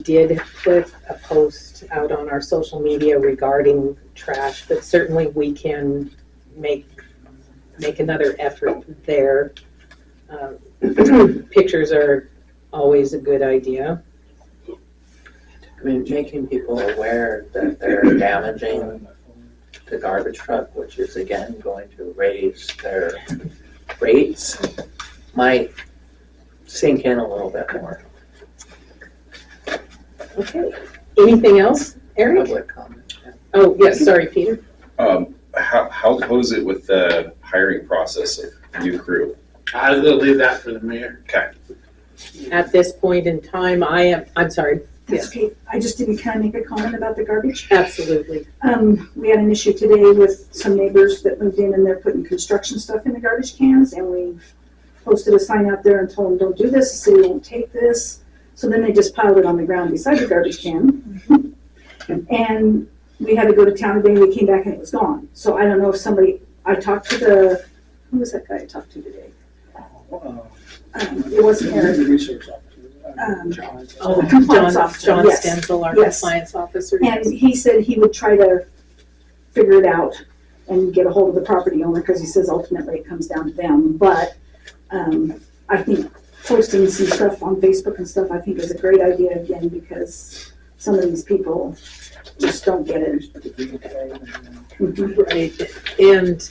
did put a post out on our social media regarding trash, but certainly we can make another effort there. Pictures are always a good idea. I mean, making people aware that they're damaging the garbage truck, which is again going to raise their rates, might sink in a little bit more. Okay. Anything else, Eric? Public comment. Yeah. Oh, yes, sorry, Peter. How is it with the hiring process of new crew? I was gonna leave that for the mayor. Okay. At this point in time, I'm sorry. That's okay. I just didn't kind of make a comment about the garbage. Absolutely. We had an issue today with some neighbors that moved in and they're putting construction stuff in the garbage cans, and we posted a sign out there and told them, don't do this, the city won't take this. So then they just piled it on the ground beside the garbage can. And we had to go to town today, and we came back and it was gone. So I don't know if I talked to who was that guy I talked to today? It wasn't Eric. The resource officer. Compliance officer, John yes. Stenzel, our Yes. compliance officer. And he said he would try to figure it out and get a hold of the property owner, because he says ultimately it comes down to them. But I think posting some stuff on Facebook and stuff, I think is a great idea again, because some of these people just don't get it. Right. And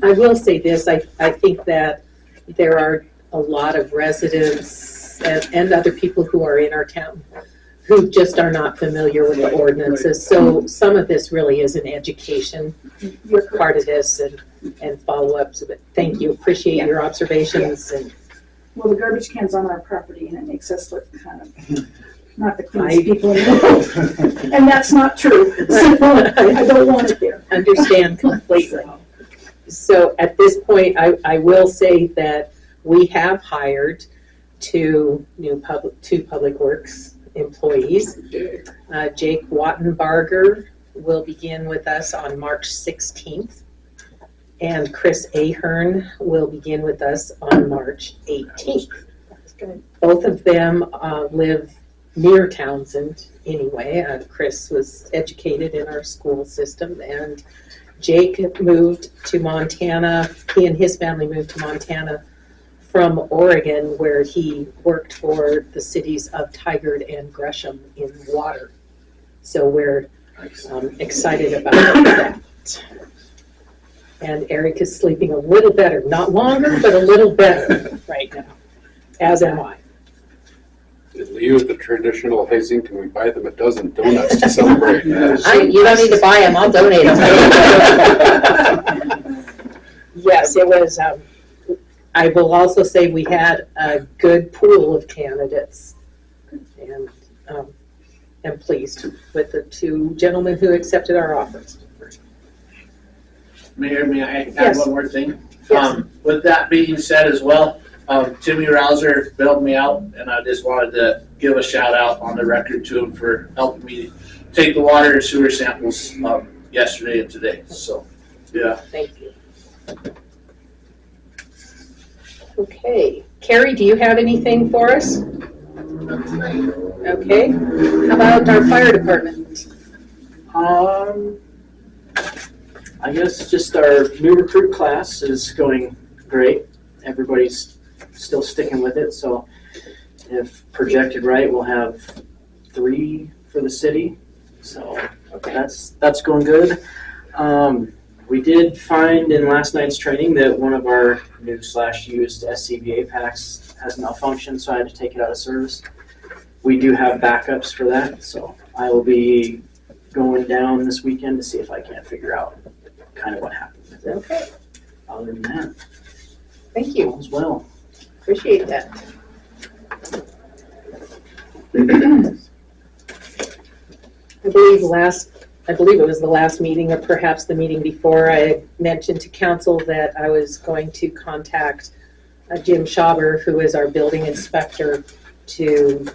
I will say this, I think that there are a lot of residents and other people who are in our town who just are not familiar with the ordinances. So some of this really is an education part of this and follow-ups. But thank you, appreciate your observations. And Well, the garbage can's on our property, and it makes us look kind of not the cleanest people in the world. And that's not true. So I don't want it there. understand completely. So at this point, I will say that we have hired two public works employees. Jake Wattenbarger will begin with us on March 16th, and Chris Ahern will begin with us on March 18th. Both of them live near Townsend anyway. Chris was educated in our school system, and Jake moved to Montana. He and his family moved to Montana from Oregon, where he worked for the cities of Tigard and Gresham in water. So we're excited about that. And Eric is sleeping a little better, not longer, but a little better right now, as am I. In lieu of the traditional hazing, can we buy them a dozen donuts to celebrate? You don't need to buy them, I'll donate them. Yes, it was, I will also say we had a good pool of candidates, and am pleased with the two gentlemen who accepted our offers. Mayor, may I add Yes. one more thing? Yes. With that being said as well, Timmy Rouser bailed me out, and I just wanted to give a shout out on the record to him for helping me take the water and sewer samples yesterday and today. So, yeah. Thank you. Okay, Carrie, do you have anything for us? Okay, how about our fire department? I guess just our new recruit class is going great. Everybody's still sticking with it, so if projected right, we'll have 3 for the city. So that's going good. We did find in last night's training that one of our new/used SCBA packs has malfunctioned, so I had to take it out of service. We do have backups for that, so I will be going down this weekend to see if I can't figure out kind of what happened with it. Okay, Other than that, thank you, all is well. appreciate that. I believe it was the last meeting, or perhaps the meeting before, I mentioned to council that I was going to contact Jim Schauber, who is our building inspector, to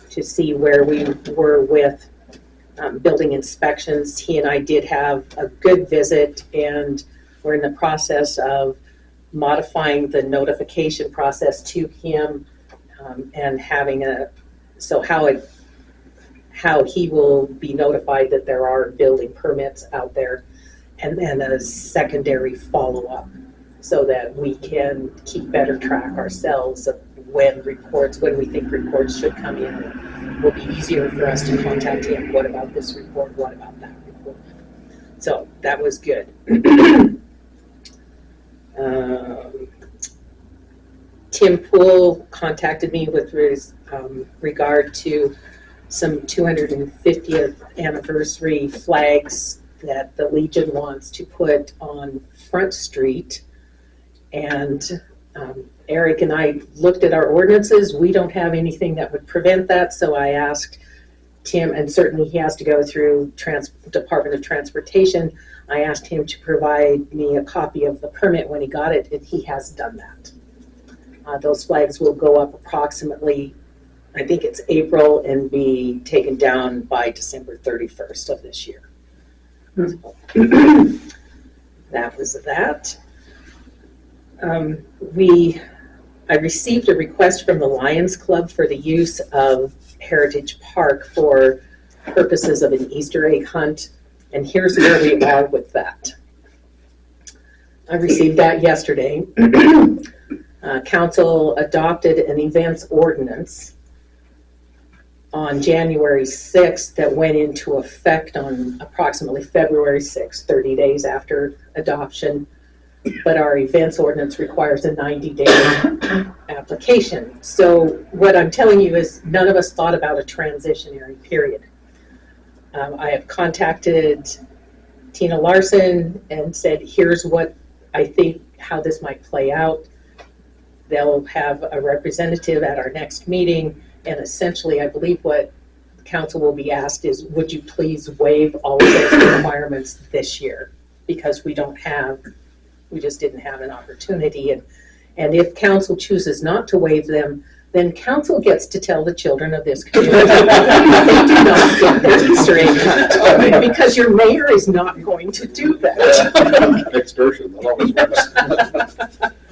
see where we were with building inspections. He and I did have a good visit, and we're in the process of modifying the notification process to him and having so how it how he will be notified that there are building permits out there, and then a secondary follow-up so that we can keep better track ourselves of when we think reports should come in. It will be easier for us to contact him. What about this report? What about that report? So that was good. Tim Poole contacted me with regard to some 250th anniversary flags that the Legion wants to put on Front Street. And Eric and I looked at our ordinances. We don't have anything that would prevent that, so I asked Tim, and certainly he has to go through Department of Transportation. I asked him to provide me a copy of the permit when he got it, and he has done that. Those flags will go up approximately, I think it's April, and be taken down by December 31st of this year. That was that. I received a request from the Lions Club for the use of Heritage Park for purposes of an Easter egg hunt, and here's where we are with that. I received that yesterday. Council adopted an events ordinance on January 6th that went into effect on approximately February 6th, 30 days after adoption. But our events ordinance requires a 90-day application. So what I'm telling you is none of us thought about a transitionary period. I have contacted Tina Larson and said, here's what I think, how this might play out. They'll have a representative at our next meeting, and essentially I believe what the council will be asked is, would you please waive all of those requirements this year? Because we just didn't have an opportunity. And if council chooses not to waive them, then council gets to tell the children of this community that they do not get their Easter egg hunt, because your mayor is not going to do that. Extortion, that always works.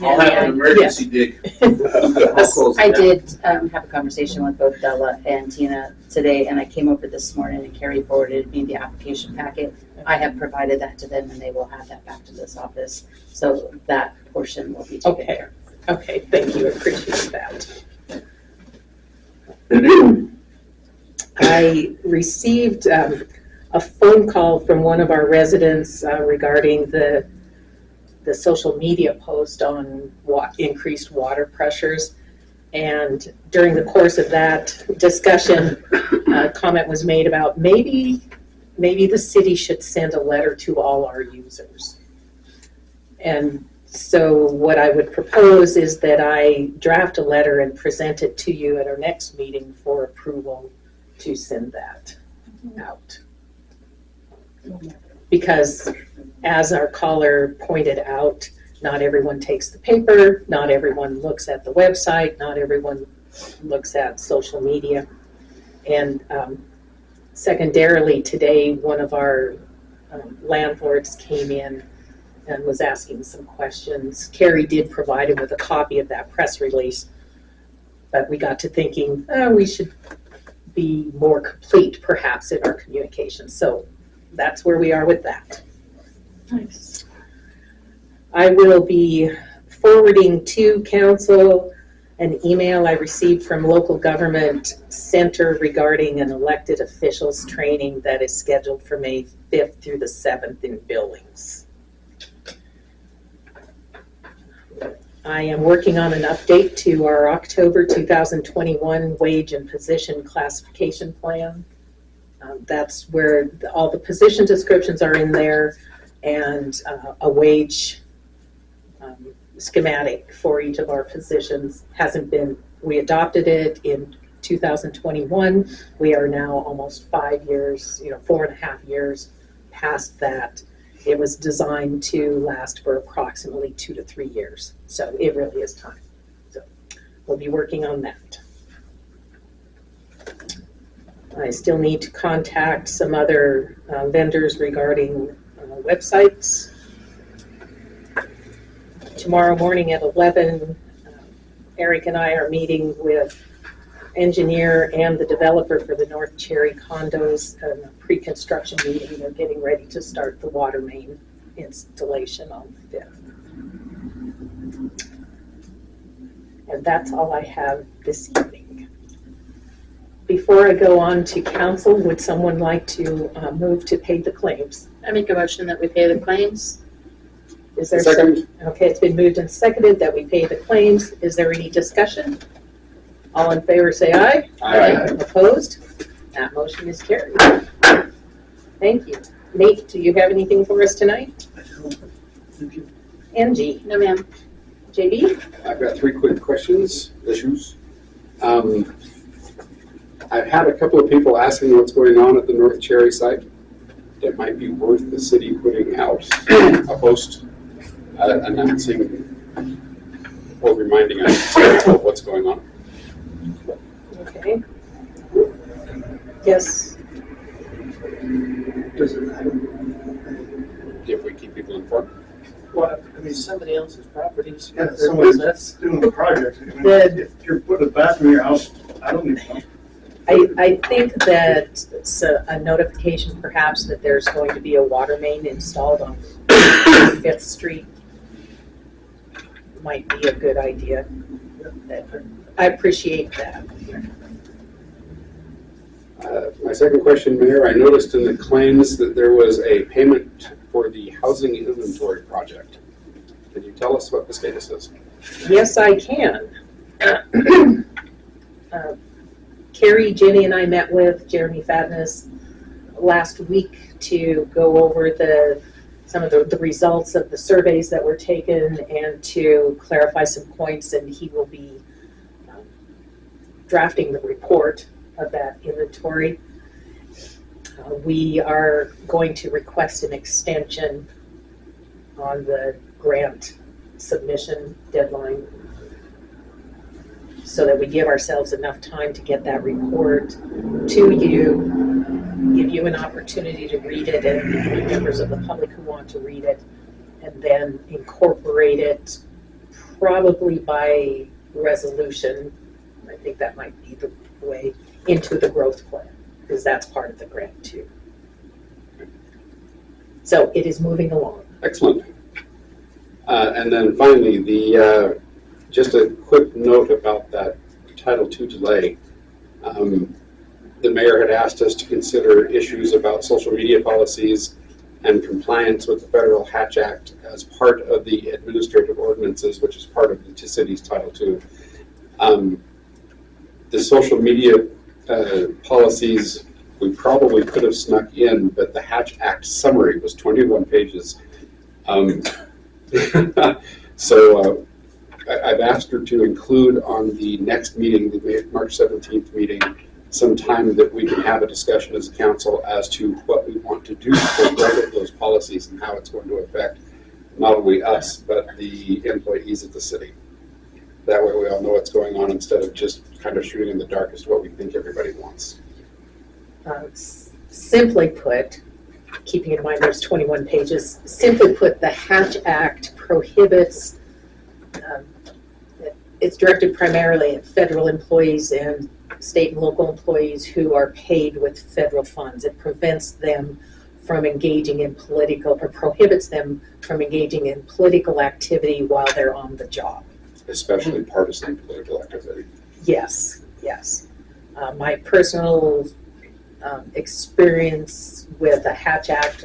I'll have an emergency dig. I'll close it I down. did have a conversation with both Della and Tina today, and I came over this morning and Carrie forwarded me the application packet. I have provided that to them, and they will have that back to this office. So that portion will be taken care of. Okay, thank you, appreciate that. I received a phone call from one of our residents regarding the social media post on increased water pressures. And during the course of that discussion, a comment was made about maybe the city should send a letter to all our users. And so what I would propose is that I draft a letter and present it to you at our next meeting for approval to send that out. Because as our caller pointed out, not everyone takes the paper, not everyone looks at the website, not everyone looks at social media. And secondarily, today, one of our landlords came in and was asking some questions. Carrie did provide him with a copy of that press release, but we got to thinking, we should be more complete perhaps in our communication. So that's where we are with that. Nice. I will be forwarding to council an email I received from Local Government Center regarding an elected officials training that is scheduled for May 5th through the 7th in Billings. I am working on an update to our October 2021 wage and position classification plan. That's where all the position descriptions are in there, and a wage schematic for each of our positions hasn't been, we adopted it in 2021. We are now almost 5 years, 4.5 years past that. It was designed to last for approximately 2 to 3 years. So it really is time. So we'll be working on that. I still need to contact some other vendors regarding websites. Tomorrow morning at 11, Eric and I are meeting with engineer and the developer for the North Cherry condos, a pre-construction meeting. They're getting ready to start the water main installation on the 5th. And that's all I have this evening. Before I go on to council, would someone like to move to pay the claims? I make a motion that we pay the claims. Is there Second. Okay, it's been moved and seconded that we pay the claims. Is there any discussion? All in favor say aye. Aye. Opposed? That motion is carried. Thank you. Nate, do you have anything for us tonight? Angie? No, ma'am. JB? I've got 3 quick issues. I've had a couple of people asking what's going on at the North Cherry site. It might be worth the city putting out a post announcing or reminding us of what's going on. Okay. Yes. If we keep people informed. Well, I mean, somebody else's properties. Yeah, somebody's doing the project. I mean, if you're putting a bathroom in your house, I don't need one. I think that it's a notification perhaps that there's going to be a water main installed on 5th Street might be a good idea. I appreciate that. My second question, Mayor, I noticed in the claims that there was a payment for the housing inventory project. Can you tell us what the status is? Yes, I can. Carrie, Jenny, and I met with Jeremy Fadness last week to go over some of the results of the surveys that were taken and to clarify some points, and he will be drafting the report of that inventory. We are going to request an extension on the grant submission deadline so that we give ourselves enough time to get that report to you, give you an opportunity to read it, and any members of the public who want to read it, and then incorporate it probably by resolution. I think that might be the way into the growth plan, because that's part of the grant too. So it is moving along. Excellent. And then finally, just a quick note about that Title II delay. The mayor had asked us to consider issues about social media policies and compliance with the Federal Hatch Act as part of the administrative ordinances, which is part of the city's Title II. The social media policies we probably could have snuck in, but the Hatch Act summary was 21 pages. So I've asked her to include on the next meeting, the March 17th meeting, some time that we can have a discussion as a council as to what we want to do to write those policies and how it's going to affect not only us, but the employees of the city. That way we all know what's going on instead of just kind of shooting in the dark as to what we think everybody wants. Simply put, keeping in mind there's 21 pages, simply put, the Hatch Act prohibits, it's directed primarily at federal employees and state and local employees who are paid with federal funds. It prevents them from engaging in political, or prohibits them from engaging in political activity while they're on the job. Especially partisan political activity. Yes, yes. My personal experience with the Hatch Act